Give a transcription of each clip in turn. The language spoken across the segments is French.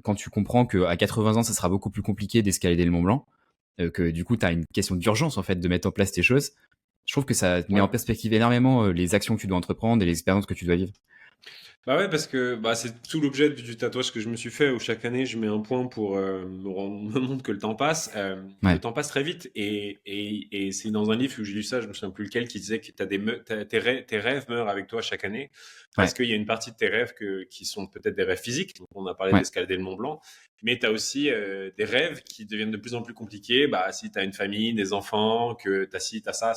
quand tu comprends qu'à 80 ans, ça sera beaucoup plus compliqué d'escalader le Mont Blanc, que du coup, tu as une question d'urgence en fait de mettre en place tes choses. Je trouve que ça met Ouais. en perspective énormément les actions que tu dois entreprendre et les expériences que tu dois vivre. Bah ouais, parce que bah, c'est tout l'objet du tatouage que je me suis fait, où chaque année je mets un point pour me montre que le temps passe. Le Ouais, temps passe très vite, et c'est dans un livre où j'ai lu ça, je me souviens plus lequel, qui disait que tes rêves meurent avec toi chaque année, parce ouais, qu'il y a une partie de tes rêves qui sont peut-être des rêves physiques. Donc, on a parlé ouais. d'escalader le Mont Blanc, mais tu as aussi des rêves qui deviennent de plus en plus compliqués. Bah, si tu as une famille, des enfants, que tu as ci, tu as ça.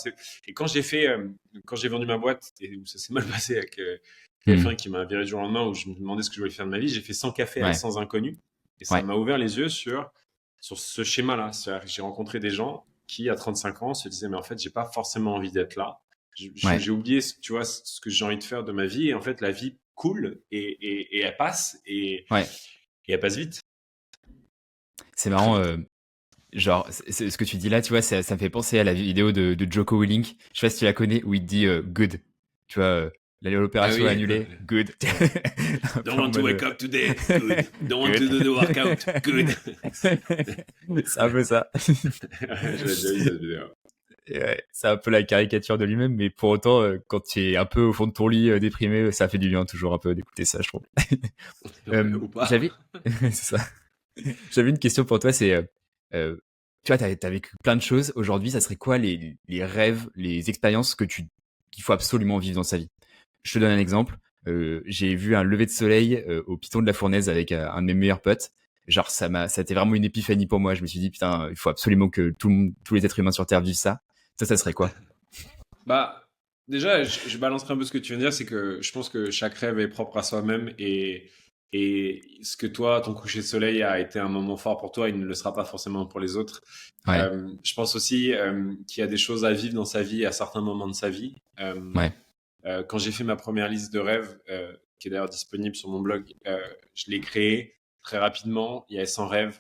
Et quand j'ai vendu ma boîte, et où ça s'est mal passé avec Hmm. TF1 qui m'a viré du jour au lendemain, où je me demandais ce que je voulais faire de ma vie, j'ai fait 100 cafés avec Ouais, 100 inconnus. Et ça ouais, m'a ouvert les yeux sur ce schéma-là. C'est-à-dire que j'ai rencontré des gens qui, à 35 ans, se disaient, mais en fait, j'ai pas forcément envie d'être là. ouais, J'ai oublié, tu vois, ce que j'ai envie de faire de ma vie. Et en fait, la vie coule, et elle passe, ouais. et elle passe vite, C'est très marrant, vite. genre, ce que tu dis là, tu vois, ça me fait penser à la vidéo de Joko Willink. Je sais pas si tu la connais, où il te dit good. Tu vois, Ah l'opération est oui. annulée, good. Ouais. Un Don't peu en want to mode wake up today. Good. Don't want to good. do the workout. Good. C'est un peu ça. J'avais déjà vu cette vidéo. Et ouais, c'est un peu la caricature de lui-même, mais pour autant, quand tu es un peu au fond de ton lit, déprimé, ça fait du bien toujours un peu d'écouter ça, je trouve. Ouais, ou pas. J'avais, c'est ça. J'avais une question pour toi, c'est, euh, tu vois, t'as vécu plein de choses. Aujourd'hui, ça serait quoi les rêves, les expériences qu'il faut absolument vivre dans sa vie? Je te donne un exemple. J'ai vu un lever de soleil au Piton de la Fournaise avec un de mes meilleurs potes. Genre, ça a été vraiment une épiphanie pour moi. Je me suis dit, putain, il faut absolument que tous les êtres humains sur Terre vivent ça. Ça serait quoi? Bah, déjà, je balancerai un peu ce que tu viens de dire, c'est que je pense que chaque rêve est propre à soi-même, et ce que toi, ton coucher de soleil a été un moment fort pour toi, il ne le sera pas forcément pour les autres. Ouais, Je pense aussi qu'il y a des choses à vivre dans sa vie à certains moments de sa vie. ouais, Quand j'ai fait ma première liste de rêves, qui est d'ailleurs disponible sur mon blog, je l'ai créée très rapidement. Il y avait 100 rêves.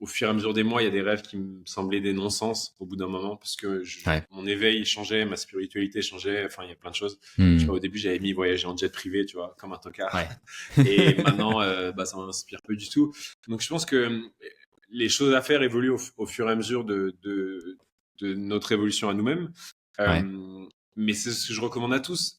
Au fur et à mesure des mois, il y a des rêves qui me semblaient des non-sens au bout d'un moment, parce que ouais. mon éveil changeait, ma spiritualité changeait. Enfin, il y a plein de choses. Je sais pas, Hmm, au début, j'avais mis voyager en jet privé, tu vois, comme un tocard. ouais. Et maintenant, bah, ça m'inspire peu du tout. Donc, je pense que les choses à faire évoluent au fur et à mesure de notre évolution à nous-mêmes. Ouais. Euh, mais c'est ce que je recommande à tous.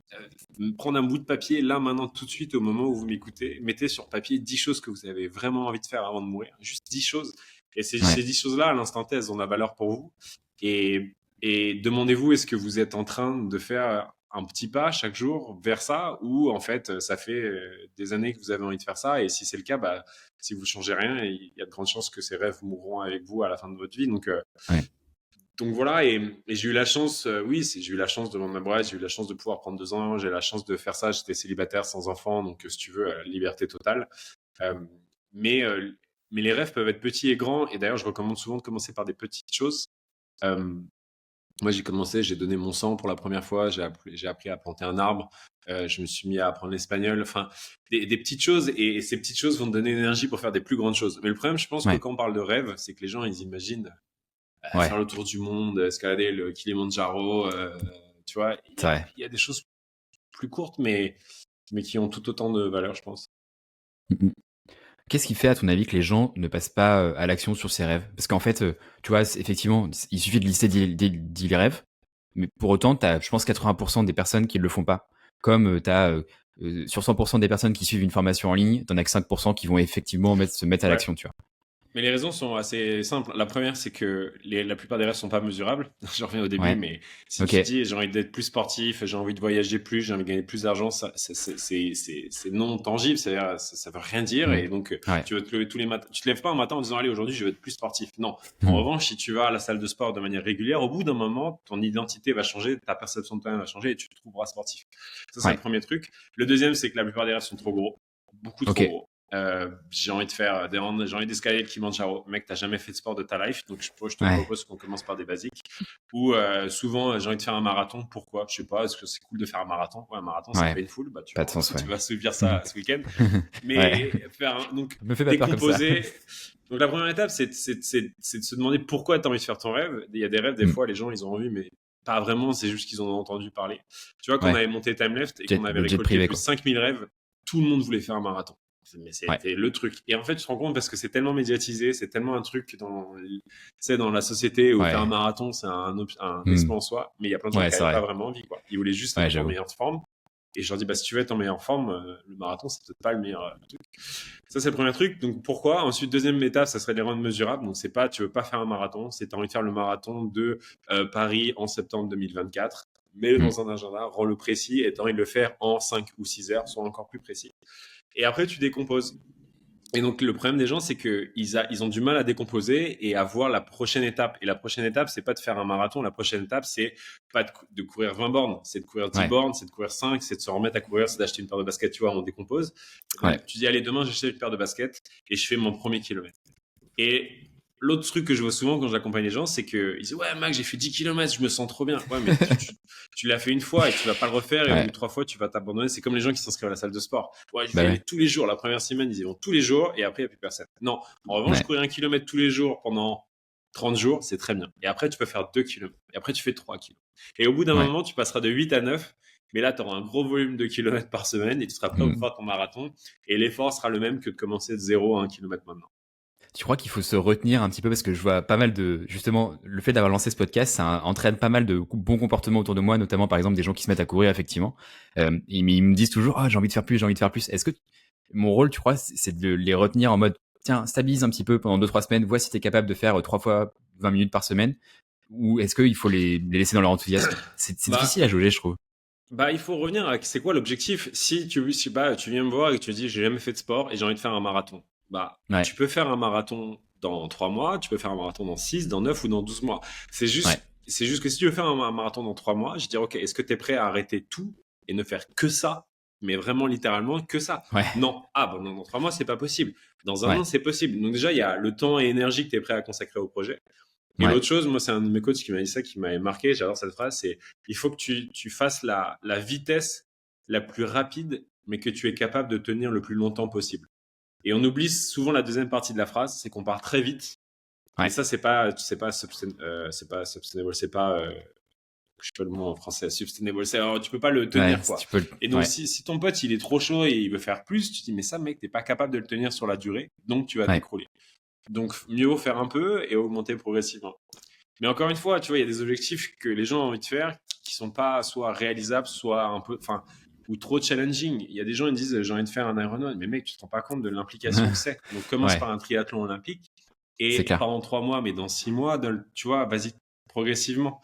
Prendre un bout de papier, là, maintenant, tout de suite, au moment où vous m'écoutez, mettez sur papier 10 choses que vous avez vraiment envie de faire avant de mourir. Juste 10 choses. Et Ouais. ces 10 choses-là, à l'instant T, elles ont la valeur pour vous. Et, et demandez-vous, est-ce que vous êtes en train de faire un petit pas chaque jour vers ça, ou en fait, ça fait des années que vous avez envie de faire ça, et si c'est le cas, bah, si vous changez rien, il y a de grandes chances que ces rêves mourront avec vous à la fin de votre vie. Ouais. Donc voilà, et j'ai eu la chance, oui, j'ai eu la chance de vendre ma boîte, j'ai eu la chance de pouvoir prendre 2 ans, j'ai la chance de faire ça, j'étais célibataire sans enfant, donc si tu veux, liberté totale. Euh, mais, euh, mais les rêves peuvent être petits et grands, et d'ailleurs je recommande souvent de commencer par des petites choses. Euh, Moi j'ai commencé, j'ai donné mon sang pour la première fois, j'ai appris à planter un arbre, je me suis mis à apprendre l'espagnol, enfin des petites choses, et ces petites choses vont te donner l'énergie pour faire des plus grandes choses. Mais le problème, je pense que Ouais. quand on parle de rêve, c'est que les gens ils imaginent faire Ouais. le tour du monde, escalader le Kilimandjaro, tu vois, C'est vrai. il y a des choses plus courtes, mais qui ont tout autant de valeur, je pense. Mm, mm. Qu'est-ce qui fait, à ton avis, que les gens ne passent pas à l'action sur ces rêves? Parce qu'en fait, tu vois, effectivement, il suffit de lister 10 rêves, mais pour autant, t'as, je pense, 80% des personnes qui ne le font pas. Comme sur 100% des personnes qui suivent une formation en ligne, t'en as que 5% qui vont effectivement se mettre à Ouais. l'action, tu vois. Mais les raisons sont assez simples. La première, c'est que la plupart des rêves sont pas mesurables. Je reviens au début, Ouais. mais si Ok. tu dis j'ai envie d'être plus sportif, j'ai envie de voyager plus, j'ai envie de gagner plus d'argent, ça, c'est non tangible, c'est-à-dire ça veut rien dire. Mm. Et donc, Ouais. tu veux te lever tous les matins. Tu te lèves pas un matin en disant allez, aujourd'hui, je veux être plus sportif. Non. En Mm. revanche, si tu vas à la salle de sport de manière régulière, au bout d'un moment, ton identité va changer, ta perception de toi-même va changer, et tu te trouveras sportif. Ça, c'est le Ouais. premier truc. Le deuxième, c'est que la plupart des rêves sont trop gros, beaucoup Ok. trop gros. J'ai envie de faire j'ai envie d'escalader le Kilimanjaro. Mec, t'as jamais fait de sport de ta life, donc je te Ouais. propose qu'on commence par des basiques. Ou souvent, j'ai envie de faire un marathon. Pourquoi? Je sais pas. Est-ce que c'est cool de faire un marathon? Ouais, un marathon, c'est Ouais. painful. Bah, Pas de sens, tu ouais. vas subir ça ce week-end. Ouais. Mais donc Me fais pas peur comme ça. décomposer. Donc la première étape, c'est de se demander pourquoi tu as envie de faire ton rêve. Il y a des rêves, des Mm. fois, les gens, ils ont envie, mais pas vraiment. C'est juste qu'ils en ont entendu parler. Tu vois, quand on Ouais. avait monté Time Left et qu'on avait Le jet récolté privé, plus de quoi. 5000 rêves, tout le monde voulait faire un marathon. Mais Ouais. c'était le truc. Et en fait, tu te rends compte parce que c'est tellement médiatisé, c'est tellement un truc dans la société où faire un Ouais. marathon, c'est un Hmm. exploit en soi. Mais il y a plein de gens Ouais, qui c'est n'avaient pas vrai. vraiment envie, quoi. Ils voulaient juste Ouais, être en j'avoue. meilleure forme. Et je leur dis, bah, si tu veux être en meilleure forme, le marathon, c'est peut-être pas le meilleur truc. Ça, c'est le premier truc. Donc, pourquoi? Ensuite, deuxième étape, ça serait les rendre mesurables. Donc, c'est pas, tu veux pas faire un marathon, c'est tu as envie de faire le marathon de Paris en septembre 2024. Mets-le Hmm. dans un agenda, rends-le précis et tu as envie de le faire en 5 ou 6 heures, soit encore plus précis. Et après, tu décomposes. Et donc, le problème des gens, c'est qu'ils ont du mal à décomposer et à voir la prochaine étape. Et la prochaine étape, c'est pas de faire un marathon. La prochaine étape, c'est pas de courir 20 bornes. C'est de courir 10 Ouais. bornes, c'est de courir 5, c'est de se remettre à courir, c'est d'acheter une paire de baskets. Tu vois, on décompose. Et Ouais. donc, tu dis, allez, demain, j'achète une paire de baskets et je fais mon premier kilomètre. Et l'autre truc que je vois souvent quand j'accompagne les gens, c'est qu'ils disent, ouais, Mac, j'ai fait 10 kilomètres, je me sens trop bien. Ouais, mais tu l'as fait une fois et tu vas pas le refaire et au bout Ouais. de 3 fois, tu vas t'abandonner. C'est comme les gens qui s'inscrivent à la salle de sport. Ouais, je Bah vais y aller ouais. tous les jours. La première semaine, ils y vont tous les jours et après, il n'y a plus personne. Non. En revanche, Ouais. courir 1 kilomètre tous les jours pendant 30 jours, c'est très bien. Et après, tu peux faire 2 kilomètres. Et après, tu fais 3 kilomètres. Et au bout d'un Ouais. moment, tu passeras de 8 à 9. Mais là, tu auras un gros volume de kilomètres par semaine et tu seras prêt pour Hmm. faire ton marathon. Et l'effort sera le même que de commencer de 0 à 1 kilomètre maintenant. Tu crois qu'il faut se retenir un petit peu parce que je vois pas mal de justement le fait d'avoir lancé ce podcast, ça entraîne pas mal de bons comportements autour de moi, notamment par exemple des gens qui se mettent à courir effectivement. Ils me disent toujours j'ai envie de faire plus, j'ai envie de faire plus. Est-ce que mon rôle, tu crois, c'est de les retenir en mode tiens stabilise un petit peu pendant 2-3 semaines, vois si t'es capable de faire 3 fois 20 minutes par semaine, ou est-ce qu'il faut les laisser dans leur enthousiasme? C'est Bah, difficile à jauger, je trouve. il faut revenir à c'est quoi l'objectif. Si tu viens me voir et que tu dis j'ai jamais fait de sport et j'ai envie de faire un marathon, Ouais, tu peux faire un marathon dans 3 mois, tu peux faire un marathon dans 6, dans 9 ou dans 12 mois. ouais, C'est juste que si tu veux faire un marathon dans 3 mois, je dis ok, est-ce que tu es prêt à arrêter tout et ne faire que ça, mais vraiment littéralement que ça? ouais, Non. Ah, bon, non, dans 3 mois, c'est pas possible. Dans un ouais, an, c'est possible. Donc déjà, il y a le temps et l'énergie que tu es prêt à consacrer au projet. Et ouais, l'autre chose, moi, c'est un de mes coachs qui m'a dit ça, qui m'avait marqué, j'adore cette phrase, c'est il faut que tu fasses la vitesse la plus rapide, mais que tu es capable de tenir le plus longtemps possible. Et on oublie souvent la deuxième partie de la phrase, c'est qu'on part très vite. Mais ouais. ça, c'est pas sustainable, c'est pas, je sais pas le mot en français, sustainable. Alors, tu peux pas le Ouais, tenir, si quoi. tu peux. Et donc, Ouais, si ton pote, il est trop chaud et il veut faire plus, tu te dis, mais ça, mec, t'es pas capable de le tenir sur la durée, donc tu vas ouais, t'écrouler. Donc, mieux vaut faire un peu et augmenter progressivement. Mais encore une fois, tu vois, il y a des objectifs que les gens ont envie de faire qui sont pas soit réalisables, soit un peu, enfin, ou trop challenging. Il y a des gens qui disent j'ai envie de faire un Ironman, mais mec, tu te rends pas compte de l'implication que c'est. Donc commence par ouais, un triathlon olympique c'est et clair. pas en 3 mois, mais dans 6 mois, tu vois, vas-y progressivement.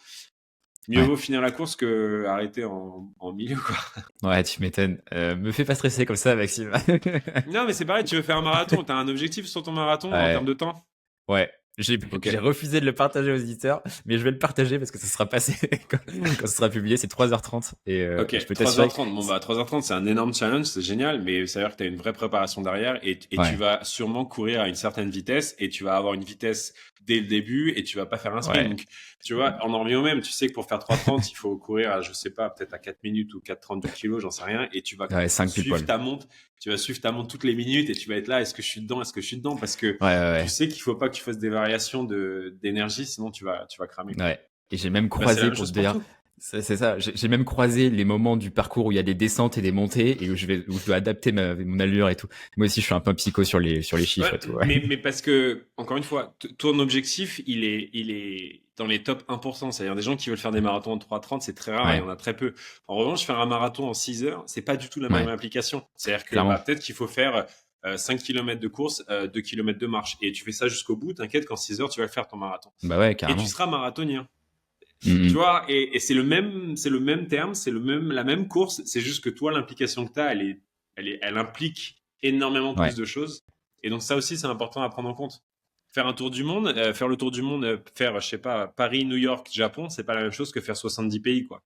Mieux Ouais. vaut finir la course que arrêter en milieu, quoi. Ouais, tu m'étonnes. Me fais pas stresser comme ça, Maxime. Non, mais c'est pareil, tu veux faire un marathon, tu as un objectif sur ton marathon en termes Ouais, de temps. ouais. Ok. J'ai refusé de le partager aux éditeurs, mais je vais le partager parce que ça sera passé quand ce sera publié. C'est 3h30 et je Ok, peux t'assurer que 3h30. Bon, 3h30, c'est un énorme challenge, c'est génial, mais ça veut dire que tu as une vraie préparation derrière et tu ouais, vas sûrement courir à une certaine vitesse et tu vas avoir une vitesse dès le début et tu vas pas faire un sprint. ouais, Donc, tu vois, on en revient au même. Tu sais que pour faire 3h30, il faut courir à, je sais pas, peut-être à 4 minutes ou 4h30 du kilo, j'en sais rien, et tu vas ouais, 5 pile suivre poil. ta monte. Tu vas suivre ta monte toutes les minutes et tu vas être là. Est-ce que je suis dedans? Est-ce que je suis dedans? Parce que Ouais, ouais, tu ouais. sais qu'il faut pas que tu fasses des variations d'énergie, sinon tu vas cramer, quoi. Ouais. Et j'ai même Bah, c'est la croisé, même pour te chose pour dire, tout. c'est ça, j'ai même croisé les moments du parcours où il y a des descentes et des montées et où je dois adapter mon allure et tout. Moi aussi, je suis un peu psycho sur les chiffres Ouais, et tout. Ouais, mais parce que, encore une fois, ton objectif, il est dans les top 1%. C'est-à-dire des gens qui veulent faire des marathons en 3h30, c'est très rare, il y ouais, en a très peu. En revanche, faire un marathon en 6 heures, c'est pas du tout la même ouais, implication. C'est-à-dire que clairement. peut-être qu'il faut faire 5 km de course, 2 km de marche. Et tu fais ça jusqu'au bout, t'inquiète qu'en 6 heures, tu vas le faire ton marathon. Bah ouais, Et tu carrément. seras marathonien. Tu Mm, vois, et c'est le même terme, la même course. C'est juste que toi, l'implication que tu as, elle implique énormément ouais. plus de choses. Et donc, ça aussi, c'est important à prendre en compte. Faire un tour du monde, faire le tour du monde, faire, je sais pas, Paris, New York, Japon, c'est pas la même chose que faire 70 pays, quoi.